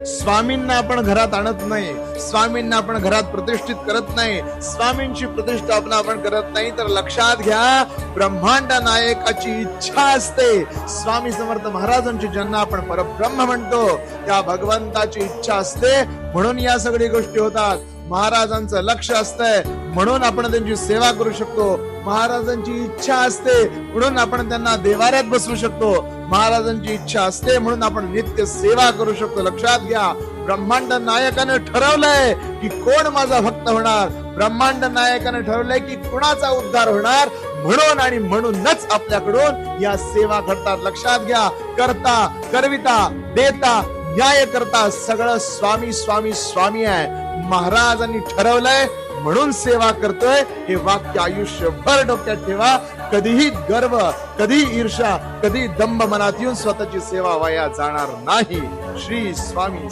स्वामींना आपण घरात आणत नाही, स्वामींना आपण घरात प्रतिष्ठित करत नाही, स्वामींची प्रतिष्ठापना आपण करत नाही, तर लक्षात घ्या ब्रह्मांड नायकाची इच्छा असते. स्वामी समर्थ महाराजांची ज्यांना आपण परब्रह्म म्हणतो त्या भगवंताची इच्छा असते, म्हणून या सगळ्या गोष्टी होतात. महाराजांचं लक्ष असतंय म्हणून आपण त्यांची सेवा करू शकतो. महाराजांची इच्छा असते म्हणून आपण त्यांना देवाऱ्यात बसवू शकतो. महाराजांची इच्छा असते म्हणून आपण नित्य सेवा करू शकतो. लक्षात घ्या ब्रह्मांड नायकाने ठरवलंय की कोण माझा भक्त होणार. ब्रह्मांड नायकाने ठरवलंय की कुणाचा उद्धार होणार, म्हणून आणि म्हणूनच आपल्याकडून या सेवा घडतात. लक्षात घ्या करता करविता देता न्याय करता सगळं स्वामी स्वामी स्वामी आहे. महाराजांनी ठरवलंय म्हणून सेवा करतोय. हे वाक्य आयुष्यभर डोक्यात ठेवा. कधीही गर्व, कधी ईर्ष्या, कधी दंभ मनात येऊन स्वतःची सेवा वाया जाणार नाही. श्री स्वामी.